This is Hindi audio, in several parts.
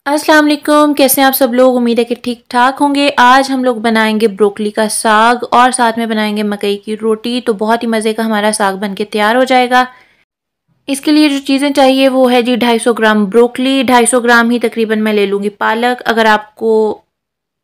अस्सलाम वालेकुम, कैसे हैं आप सब लोग। उम्मीद है कि ठीक ठाक होंगे। आज हम लोग बनाएंगे ब्रोकली का साग और साथ में बनाएंगे मकई की रोटी। तो बहुत ही मज़े का हमारा साग बनके तैयार हो जाएगा। इसके लिए जो चीज़ें चाहिए वो है जी 250 ग्राम ब्रोकली, 250 ग्राम ही तकरीबन मैं ले लूँगी पालक। अगर आपको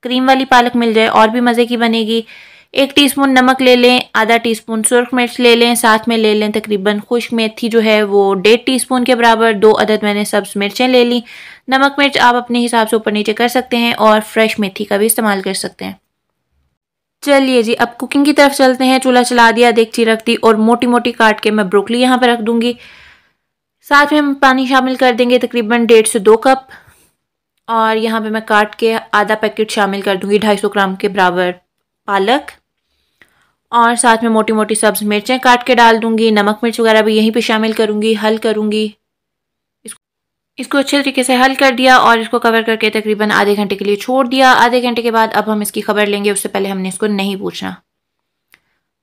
क्रीम वाली पालक मिल जाए और भी मज़े की बनेगी। 1 टीस्पून नमक ले लें, आधा टीस्पून सुरख मिर्च ले लें, साथ में ले लें तकरीबन खुश्क मेथी जो है वो 1.5 टीस्पून के बराबर। 2 अदद मैंने सब्ज़ मिर्चें ले ली। नमक मिर्च आप अपने हिसाब से ऊपर नीचे कर सकते हैं और फ्रेश मेथी का भी इस्तेमाल कर सकते हैं। चलिए जी, अब कुकिंग की तरफ चलते हैं। चूल्हा चला दिया, देगची रख दी और मोटी मोटी काट के मैं ब्रोकली यहाँ पर रख दूँगी। साथ में हम पानी शामिल कर देंगे तकरीबन 1.5 से 2 कप। और यहाँ पे मैं काट के आधा पैकेट शामिल कर दूँगी 250 ग्राम के बराबर पालक। और साथ में मोटी मोटी सब्ज़ मिर्चें काट के डाल दूँगी। नमक मिर्च वगैरह भी यहीं पे शामिल करूँगी, हल करूँगी। इसको अच्छे तरीके से हल कर दिया और इसको कवर करके तकरीबन आधे घंटे के लिए छोड़ दिया। आधे घंटे के बाद अब हम इसकी खबर लेंगे, उससे पहले हमने इसको नहीं पूछना।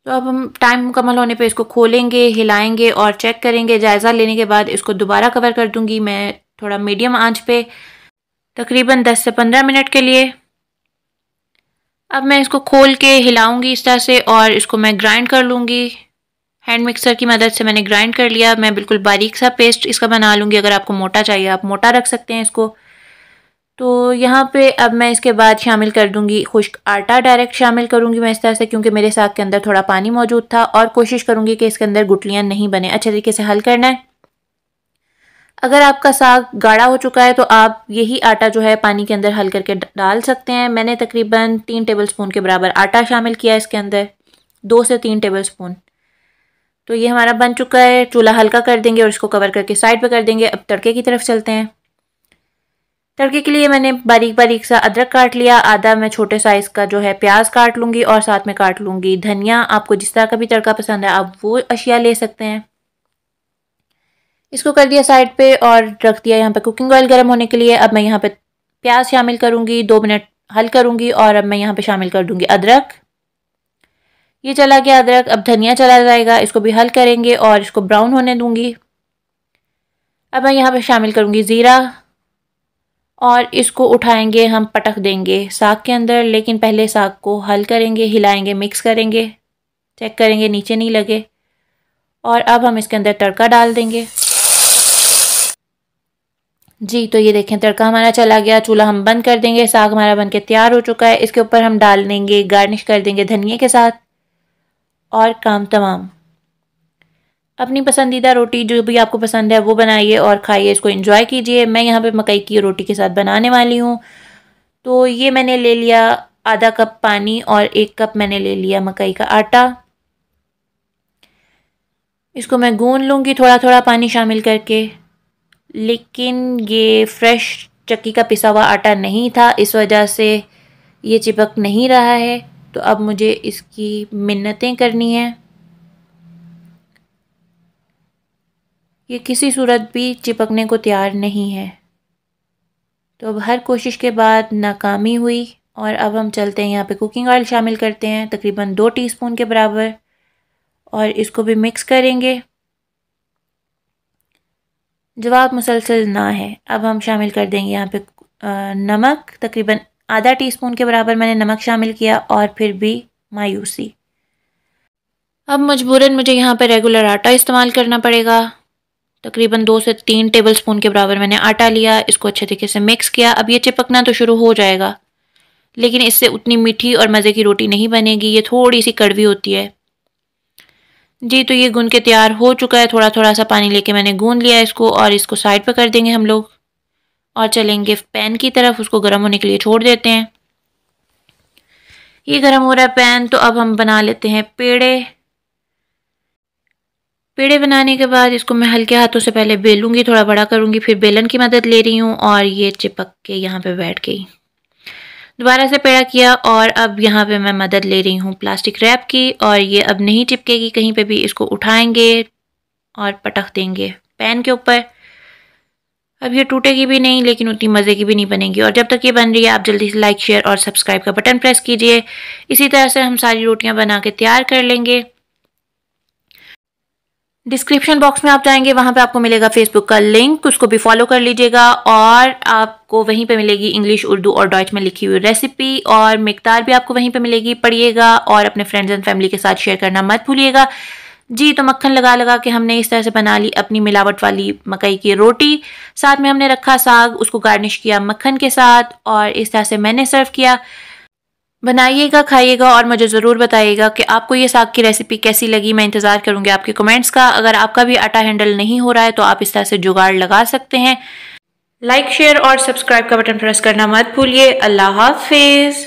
तो अब हम टाइम मुकम्मल होने पे इसको खोलेंगे, हिलाएंगे और चेक करेंगे। जायज़ा लेने के बाद इसको दोबारा कवर कर दूँगी मैं थोड़ा मीडियम आंच पे तकरीबन 10 से 15 मिनट के लिए। अब मैं इसको खोल के हिलाऊंगी इस तरह से और इसको मैं ग्राइंड कर लूँगी। हैंड मिक्सर की मदद से मैंने ग्राइंड कर लिया। मैं बिल्कुल बारीक सा पेस्ट इसका बना लूँगी। अगर आपको मोटा चाहिए आप मोटा रख सकते हैं इसको। तो यहाँ पे अब मैं इसके बाद शामिल कर दूँगी खुश्क आटा। डायरेक्ट शामिल करूँगी मैं इस तरह से, क्योंकि मेरे साग के अंदर थोड़ा पानी मौजूद था। और कोशिश करूँगी कि इसके अंदर गुठलियाँ नहीं बने। अच्छे तरीके से हल करना है। अगर आपका साग गाढ़ा हो चुका है तो आप यही आटा जो है पानी के अंदर हल करके डाल सकते हैं। मैंने तकरीबन 3 टेबलस्पून के बराबर आटा शामिल किया इसके अंदर, 2 से 3 टेबलस्पून। तो ये हमारा बन चुका है। चूल्हा हल्का कर देंगे और इसको कवर करके साइड पे कर देंगे। अब तड़के की तरफ चलते हैं। तड़के के लिए मैंने बारीक बारीक सा अदरक काट लिया। आधा मैं छोटे साइज़ का जो है प्याज काट लूँगी और साथ में काट लूँगी धनिया। आपको जिस तरह का भी तड़का पसंद है आप वो अशिया ले सकते हैं। इसको कर दिया साइड पे और रख दिया यहाँ पे कुकिंग ऑयल गर्म होने के लिए। अब मैं यहाँ पे प्याज शामिल करूँगी, 2 मिनट हल करूँगी और अब मैं यहाँ पे शामिल कर दूँगी अदरक। ये चला गया अदरक। अब धनिया चला जाएगा, इसको भी हल करेंगे और इसको ब्राउन होने दूँगी। अब मैं यहाँ पे शामिल करूँगी ज़ीरा और इसको उठाएंगे, हम पटक देंगे साग के अंदर। लेकिन पहले साग को हल करेंगे, हिलाएंगे, मिक्स करेंगे, चेक करेंगे नीचे नहीं लगे। और अब हम इसके अंदर तड़का डाल देंगे जी। तो ये देखें तड़का हमारा चला गया। चूल्हा हम बंद कर देंगे। साग हमारा बनके तैयार हो चुका है। इसके ऊपर हम डाल देंगे, गार्निश कर देंगे धनिए के साथ और काम तमाम। अपनी पसंदीदा रोटी जो भी आपको पसंद है वो बनाइए और खाइए, इसको एंजॉय कीजिए। मैं यहाँ पे मकई की रोटी के साथ बनाने वाली हूँ। तो ये मैंने ले लिया आधा कप पानी और 1 कप मैंने ले लिया मकई का आटा। इसको मैं गूंद लूँगी थोड़ा थोड़ा पानी शामिल करके। लेकिन ये फ्रेश चक्की का पिसा हुआ आटा नहीं था, इस वजह से ये चिपक नहीं रहा है। तो अब मुझे इसकी मिन्नतें करनी है। ये किसी सूरत भी चिपकने को तैयार नहीं है। तो अब हर कोशिश के बाद नाकामी हुई और अब हम चलते हैं यहाँ पे कुकिंग ऑयल शामिल करते हैं तकरीबन 2 टीस्पून के बराबर और इसको भी मिक्स करेंगे। जवाब मुसलसल ना है। अब हम शामिल कर देंगे यहाँ पे नमक। तकरीबन आधा टीस्पून के बराबर मैंने नमक शामिल किया और फिर भी मायूसी। अब मजबूरन मुझे यहाँ पे रेगुलर आटा इस्तेमाल करना पड़ेगा। तकरीबन 2 से 3 टेबलस्पून के बराबर मैंने आटा लिया। इसको अच्छे तरीके से मिक्स किया। अब ये चिपकना तो शुरू हो जाएगा, लेकिन इससे उतनी मीठी और मज़े की रोटी नहीं बनेगी। ये थोड़ी सी कड़वी होती है जी। तो ये गूंद के तैयार हो चुका है। थोड़ा थोड़ा सा पानी लेके मैंने गूंद लिया इसको और इसको साइड पर कर देंगे हम लोग और चलेंगे पैन की तरफ। उसको गर्म होने के लिए छोड़ देते हैं। ये गर्म हो रहा है पैन। तो अब हम बना लेते हैं पेड़े। पेड़े बनाने के बाद इसको मैं हल्के हाथों से पहले बेलूंगी, थोड़ा बड़ा करूंगी, फिर बेलन की मदद ले रही हूँ और ये चिपक के यहाँ पे बैठ गई। दोबारा से पेड़ा किया और अब यहाँ पे मैं मदद ले रही हूँ प्लास्टिक रैप की और ये अब नहीं चिपकेगी कहीं पे भी। इसको उठाएंगे और पटक देंगे पैन के ऊपर। अब ये टूटेगी भी नहीं लेकिन उतनी मज़े की भी नहीं बनेगी। और जब तक ये बन रही है आप जल्दी से लाइक शेयर और सब्सक्राइब का बटन प्रेस कीजिए। इसी तरह से हम सारी रोटियाँ बना के तैयार कर लेंगे। डिस्क्रिप्शन बॉक्स में आप जाएंगे, वहाँ पे आपको मिलेगा फेसबुक का लिंक, उसको भी फॉलो कर लीजिएगा। और आपको वहीं पे मिलेगी इंग्लिश, उर्दू और डॉइच में लिखी हुई रेसिपी, और मिकदार भी आपको वहीं पे मिलेगी। पढ़िएगा और अपने फ्रेंड्स एंड फैमिली के साथ शेयर करना मत भूलिएगा जी। तो मक्खन लगा लगा के हमने इस तरह से बना ली अपनी मिलावट वाली मकई की रोटी। साथ में हमने रखा साग, उसको गार्निश किया मक्खन के साथ, और इस तरह से मैंने सर्व किया। बनाइएगा, खाइएगा और मुझे ज़रूर बताइएगा कि आपको ये साग की रेसिपी कैसी लगी। मैं इंतज़ार करूँगी आपके कमेंट्स का। अगर आपका भी आटा हैंडल नहीं हो रहा है तो आप इस तरह से जुगाड़ लगा सकते हैं। लाइक, शेयर और सब्सक्राइब का बटन प्रेस करना मत भूलिए। अल्लाह हाफिज़।